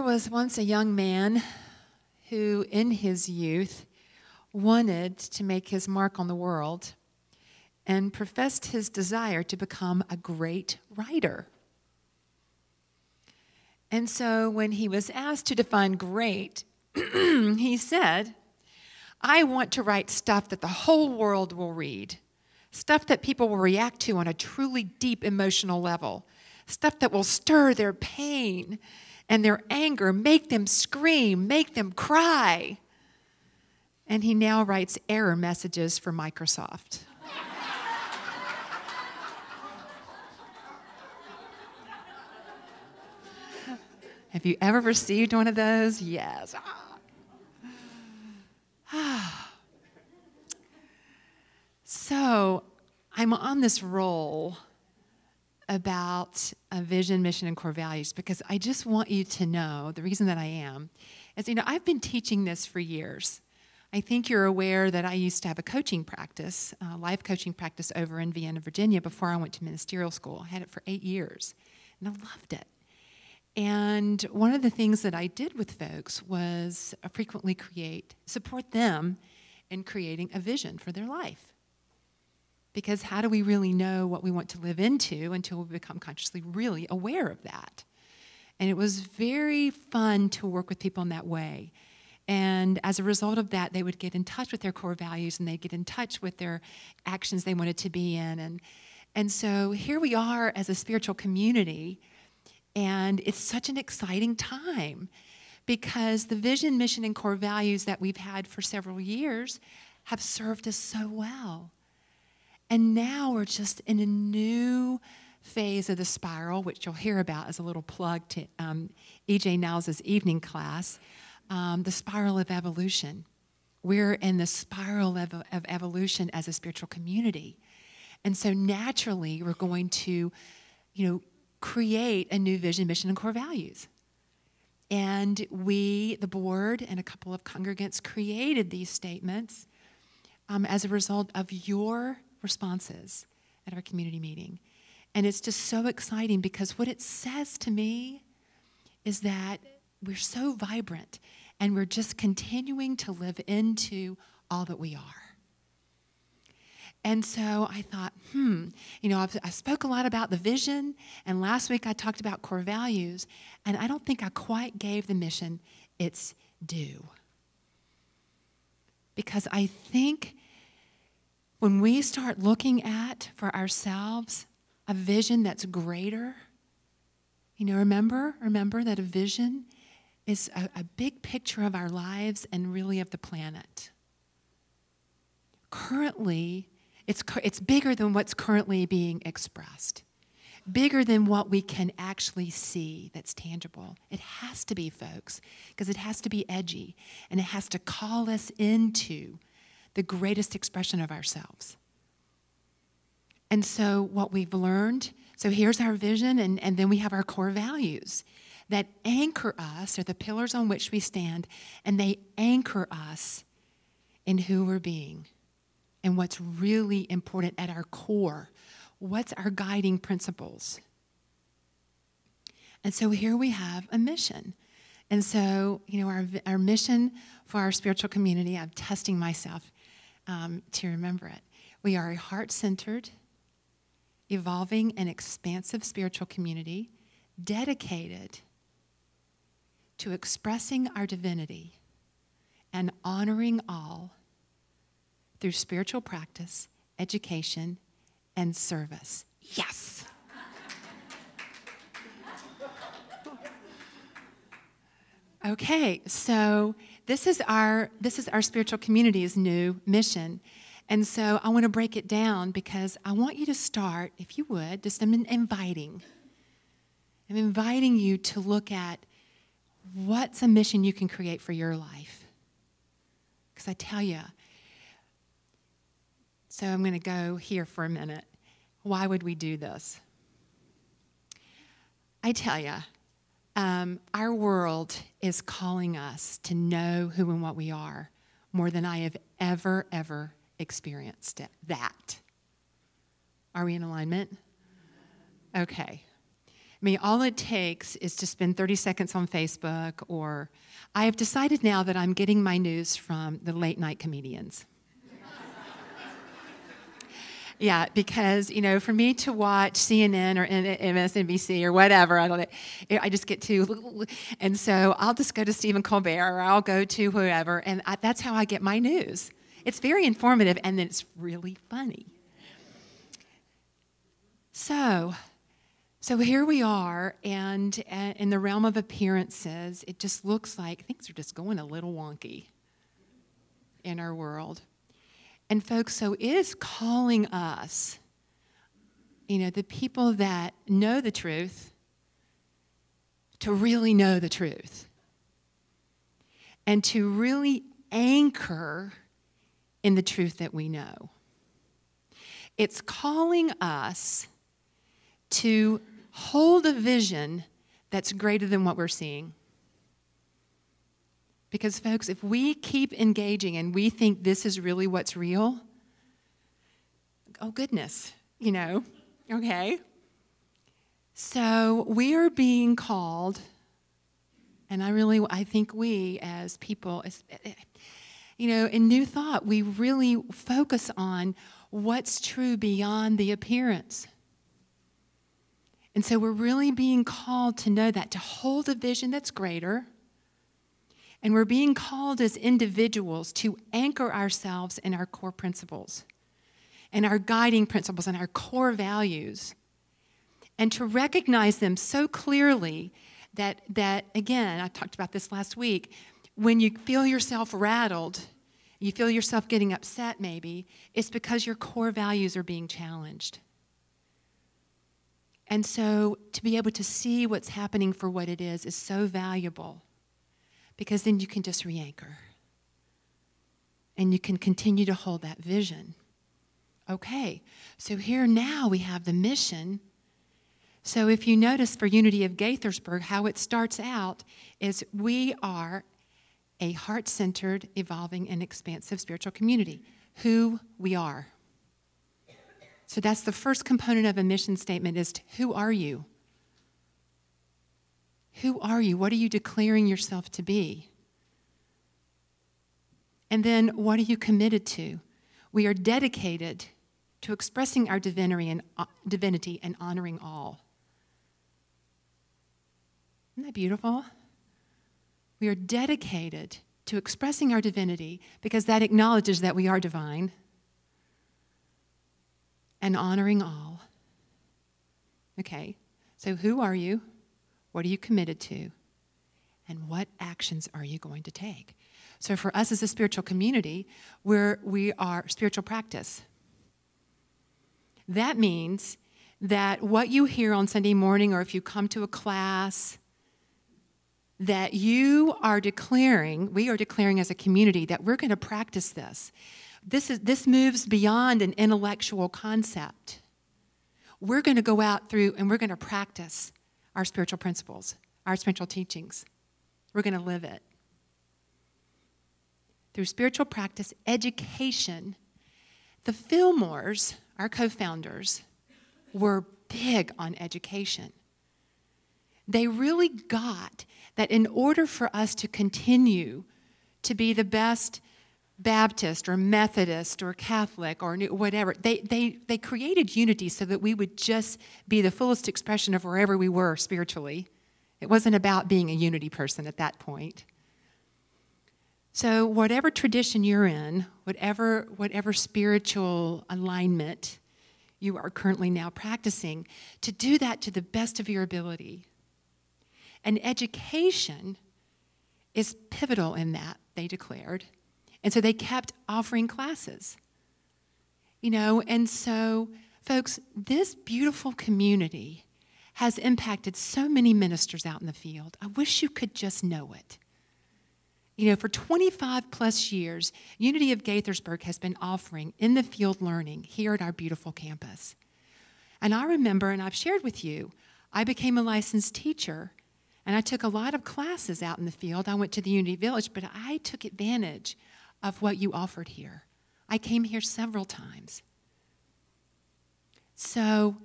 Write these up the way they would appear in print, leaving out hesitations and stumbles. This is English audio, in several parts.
There was once a young man who, in his youth, wanted to make his mark on the world and professed his desire to become a great writer. And so when he was asked to define great, he said, "I want to write stuff that the whole world will read, stuff that people will react to on a truly deep emotional level, stuff that will stir their pain and their anger, make them scream, make them cry." And he now writes error messages for Microsoft. Have you ever received one of those? Yes. So I'm on this roll about a vision, mission, and core values because I just want you to know, the reason that I am, is, I've been teaching this for years. I think you're aware that I used to have a coaching practice, life coaching practice over in Vienna, Virginia, before I went to ministerial school. I had it for 8 years, and I loved it. And one of the things that I did with folks was frequently support them in creating a vision for their life. Because how do we really know what we want to live into until we become consciously really aware of that? And it was very fun to work with people in that way. And as a result of that, they would get in touch with their core values and they'd get in touch with their actions they wanted to be in. And so here we are as a spiritual community, and it's such an exciting time because the vision, mission, and core values that we've had for several years have served us so well. And now we're just in a new phase of the spiral, which you'll hear about as a little plug to E.J. Niles' evening class, the spiral of evolution. We're in the spiral of evolution as a spiritual community. And so naturally, we're going to, create a new vision, mission, and core values. And we, the board, and a couple of congregants created these statements as a result of your responses at our community meeting. And it's just so exciting because what it says to me is that we're so vibrant and we're just continuing to live into all that we are. And so I thought, I spoke a lot about the vision, and last week I talked about core values, and I don't think I quite gave the mission its due. Because I think when we start looking at, for ourselves, a vision that's greater, remember that a vision is a big picture of our lives and really of the planet. Currently, it's bigger than what's currently being expressed, bigger than what we can actually see that's tangible. It has to be, folks, because it has to be edgy, and it has to call us into the greatest expression of ourselves. And so what we've learned, so here's our vision, and then we have our core values that anchor us, or the pillars on which we stand, and they anchor us in who we're being and what's really important at our core. What's our guiding principles? And so here we have a mission. And so, our mission for our spiritual community, I'm testing myself to remember it. We are a heart-centered, evolving, and expansive spiritual community dedicated to expressing our divinity and honoring all through spiritual practice, education, and service. Yes! Okay, so this is our spiritual community's new mission. And so I want to break it down because I want you to start, if you would, just I'm inviting you to look at what's a mission you can create for your life. Because I tell you, so I'm going to go here for a minute. Why would we do this? I tell you, our world is calling us to know who and what we are more than I have ever experienced that. Are we in alignment? Okay. I mean, all it takes is to spend 30 seconds on Facebook, or I have decided now that I'm getting my news from the late night comedians. Yeah, because, for me to watch CNN or MSNBC or whatever, I don't know, I just get to, and so I'll just go to Stephen Colbert or I'll go to whoever, and that's how I get my news. It's very informative, and then it's really funny. So here we are, and in the realm of appearances, it just looks like things are just going a little wonky in our world. And folks, so it is calling us, the people that know the truth, to really know the truth. And to really anchor in the truth that we know. It's calling us to hold a vision that's greater than what we're seeing. Because, folks, if we keep engaging and we think this is really what's real, oh, goodness, okay? So we are being called, and I think we as people, in New Thought, we really focus on what's true beyond the appearance. And so we're really being called to know that, to hold a vision that's greater. And we're being called as individuals to anchor ourselves in our core principles and our guiding principles and our core values, and to recognize them so clearly that again, I talked about this last week, when you feel yourself rattled, you feel yourself getting upset maybe, it's because your core values are being challenged. And so to be able to see what's happening for what it is so valuable. Because then you can just re-anchor. And you can continue to hold that vision. Okay, so here now we have the mission. So if you notice for Unity of Gaithersburg, how it starts out is we are a heart-centered, evolving, and expansive spiritual community. Who we are. So that's the first component of a mission statement is who are you? Who are you? What are you declaring yourself to be? And then what are you committed to? We are dedicated to expressing our divinity and honoring all. Isn't that beautiful? We are dedicated to expressing our divinity because that acknowledges that we are divine, and honoring all. Okay, so who are you? What are you committed to? And what actions are you going to take? So for us as a spiritual community, we are spiritual practice. That means that what you hear on Sunday morning, or if you come to a class, that we are declaring as a community that we're going to practice this. This moves beyond an intellectual concept. We're going to go out through and we're going to practice our spiritual principles, our spiritual teachings. We're going to live it. Through spiritual practice, education, the Fillmores, our co-founders, were big on education. They really got that in order for us to continue to be the best Baptist or Methodist or Catholic or whatever, they created unity so that we would just be the fullest expression of wherever we were spiritually. It wasn't about being a unity person at that point. So whatever tradition you're in, whatever spiritual alignment you are currently now practicing, to do that to the best of your ability. And education is pivotal in that, they declared. And so they kept offering classes. And so, folks, this beautiful community has impacted so many ministers out in the field. I wish you could just know it. For 25 plus years, Unity of Gaithersburg has been offering in the field learning here at our beautiful campus. And I remember, and I've shared with you, I became a licensed teacher, and I took a lot of classes out in the field. I went to the Unity Village, but I took advantage of what you offered here. I came here several times. So,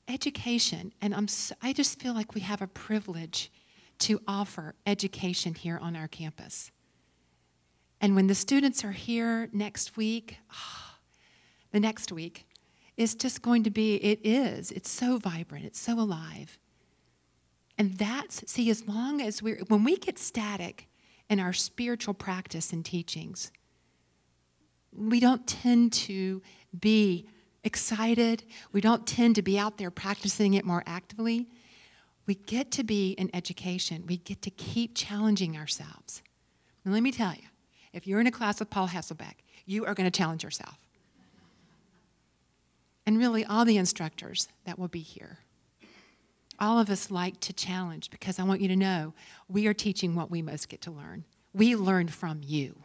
education, and I just feel like we have a privilege to offer education here on our campus. And when the students are here next week, the next week is just going to be, it's so vibrant, it's so alive. And as long as when we get static in our spiritual practice and teachings, we don't tend to be excited. We don't tend to be out there practicing it more actively. We get to be in education. We get to keep challenging ourselves. And let me tell you, if you're in a class with Paul Hasselbeck, you are going to challenge yourself. And really, all the instructors that will be here, all of us like to challenge, because I want you to know we are teaching what we most get to learn. We learned from you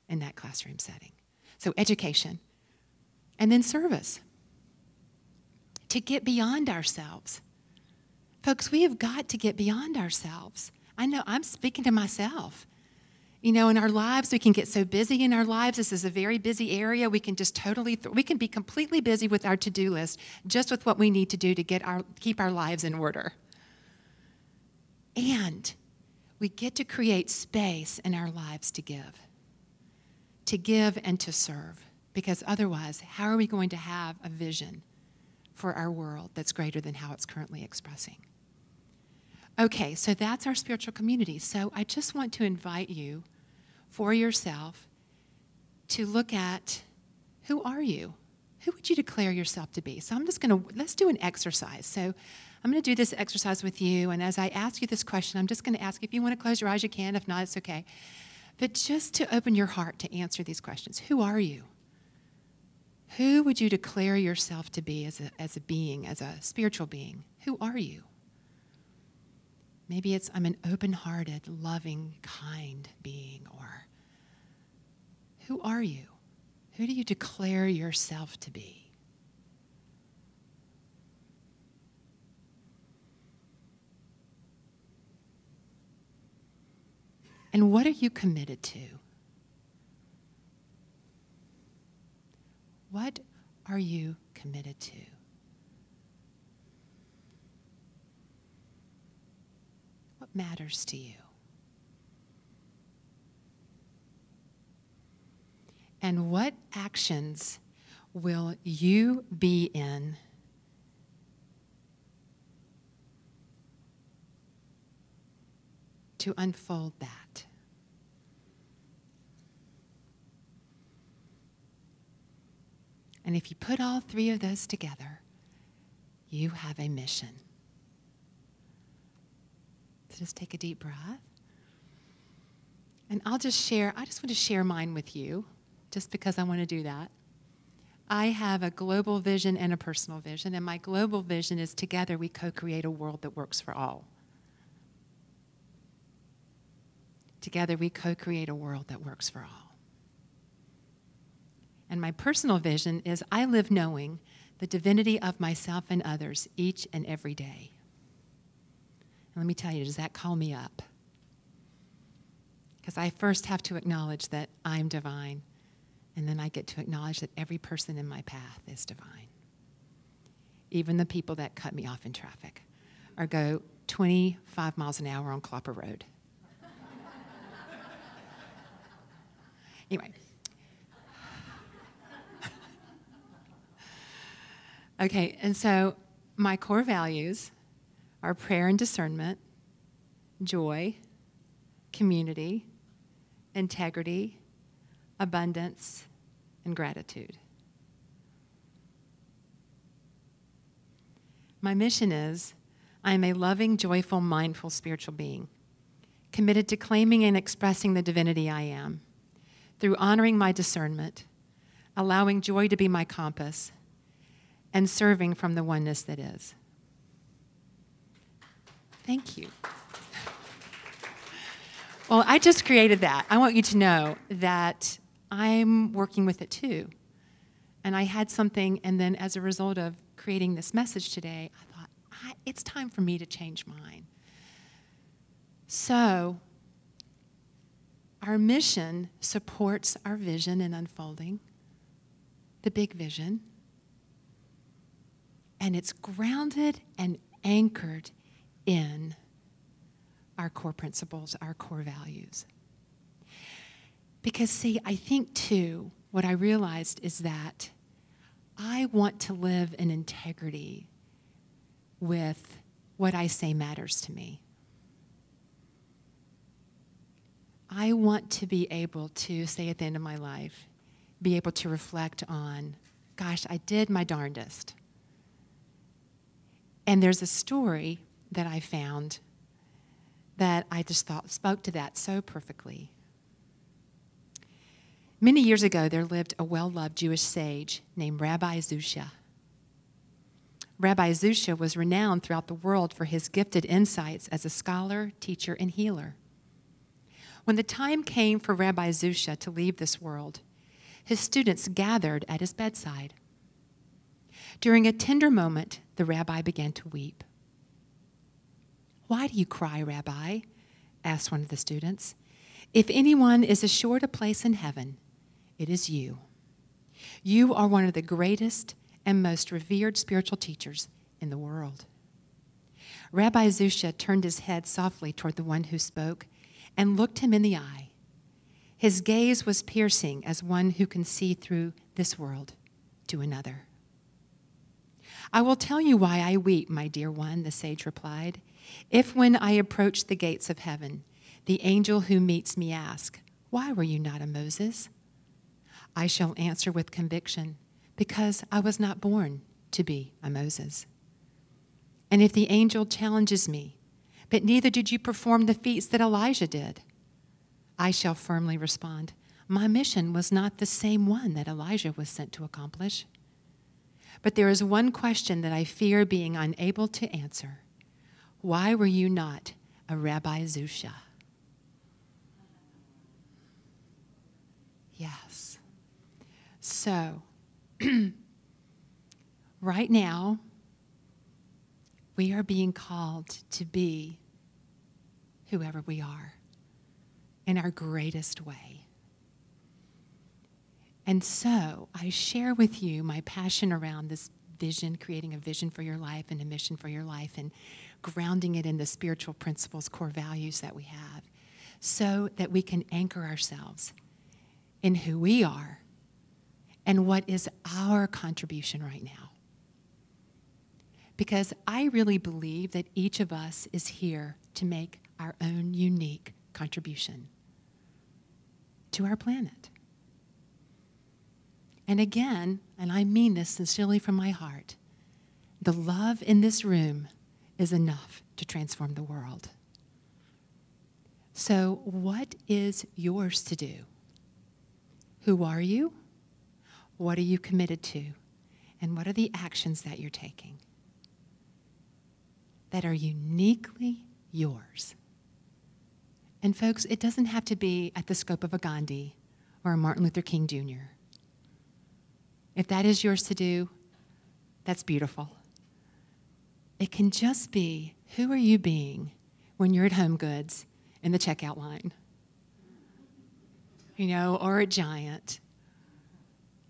in that classroom setting. So education. And then service. To get beyond ourselves. Folks, we have got to get beyond ourselves. I know I'm speaking to myself. You know, in our lives, we can get so busy in our lives. This is a very busy area. We can just we can be completely busy with our to-do list, just with what we need to do to keep our lives in order. And we get to create space in our lives to give and to serve. Because otherwise, how are we going to have a vision for our world that's greater than how it's currently expressing? Okay, so that's our spiritual community. So I just want to invite you for yourself to look at, who are you? Who would you declare yourself to be? So let's do an exercise. So I'm going to do this exercise with you, and as I ask you this question, I'm just going to ask, if you want to close your eyes, you can. If not, it's okay. But just to open your heart to answer these questions. Who are you? Who would you declare yourself to be as a being, as a spiritual being? Who are you? Maybe it's, I'm an open-hearted, loving, kind being. Or who are you? Who do you declare yourself to be? And what are you committed to? What are you committed to? What matters to you? And what actions will you be in to unfold that? And if you put all three of those together, you have a mission. So just take a deep breath. And I just want to share mine with you, just because I want to do that. I have a global vision and a personal vision, and my global vision is together we co-create a world that works for all. Together we co-create a world that works for all. And my personal vision is I live knowing the divinity of myself and others each and every day. And let me tell you, does that call me up? Because I first have to acknowledge that I'm divine, and then I get to acknowledge that every person in my path is divine. Even the people that cut me off in traffic or go 25 miles an hour on Clopper Road. Anyway. Okay, and so my core values are prayer and discernment, joy, community, integrity, abundance, and gratitude. My mission is I am a loving, joyful, mindful spiritual being, committed to claiming and expressing the divinity I am, through honoring my discernment, allowing joy to be my compass, and serving from the oneness that is. Thank you. Well, I just created that. I want you to know that I'm working with it too. And I had something, and then as a result of creating this message today, I thought, it's time for me to change mine. So, our mission supports our vision in unfolding, the big vision. And it's grounded and anchored in our core principles, our core values. Because, see, I think, too, what I realized is that I want to live in integrity with what I say matters to me. I want to be able to, say at the end of my life, be able to reflect on, gosh, I did my darndest. And there's a story that I found that I just thought spoke to that so perfectly. Many years ago, there lived a well-loved Jewish sage named Rabbi Zusha. Rabbi Zusha was renowned throughout the world for his gifted insights as a scholar, teacher, and healer. When the time came for Rabbi Zusha to leave this world, his students gathered at his bedside. During a tender moment, the rabbi began to weep. "Why do you cry, Rabbi?" asked one of the students. "If anyone is assured a place in heaven, it is you. You are one of the greatest and most revered spiritual teachers in the world." Rabbi Zusha turned his head softly toward the one who spoke and looked him in the eye. His gaze was piercing as one who can see through this world to another. "I will tell you why I weep, my dear one," the sage replied. "If when I approach the gates of heaven, the angel who meets me asks, 'Why were you not a Moses?' I shall answer with conviction, 'Because I was not born to be a Moses.' And if the angel challenges me, 'But neither did you perform the feats that Elijah did,' I shall firmly respond, 'My mission was not the same one that Elijah was sent to accomplish.' But there is one question that I fear being unable to answer. Why were you not a Rabbi Zusha?" Yes. So, right now, we are being called to be whoever we are in our greatest way. And so I share with you my passion around this vision, creating a vision for your life and a mission for your life, and grounding it in the spiritual principles, core values that we have, so that we can anchor ourselves in who we are and what is our contribution right now. Because I really believe that each of us is here to make our own unique contribution to our planet. And again, and I mean this sincerely from my heart, the love in this room is enough to transform the world. So what is yours to do? Who are you? What are you committed to? And what are the actions that you're taking that are uniquely yours? And folks, it doesn't have to be at the scope of a Gandhi or a Martin Luther King Jr. If that is yours to do, that's beautiful. It can just be, who are you being when you're at Home Goods in the checkout line? Or at Giant,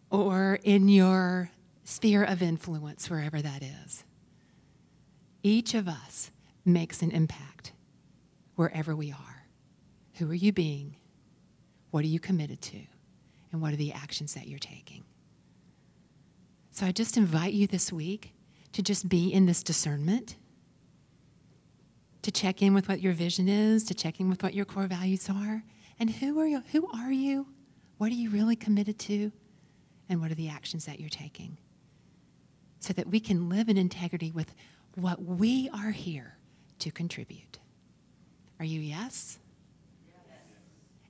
or in your sphere of influence, wherever that is. Each of us makes an impact wherever we are. Who are you being? What are you committed to? And what are the actions that you're taking? So I just invite you this week to just be in this discernment, to check in with what your vision is, to check in with what your core values are, and who are you? What are you really committed to? And what are the actions that you're taking? So that we can live in integrity with what we are here to contribute. Are you yes? Yes.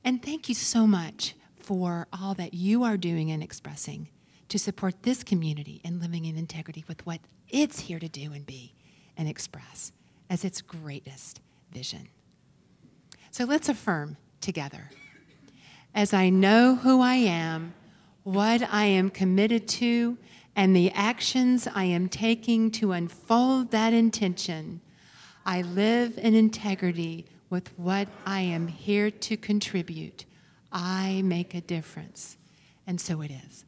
And thank you so much for all that you are doing and expressing to support this community in living in integrity with what it's here to do and be and express as its greatest vision. So let's affirm together. As I know who I am, what I am committed to, and the actions I am taking to unfold that intention, I live in integrity with what I am here to contribute. I make a difference. And so it is.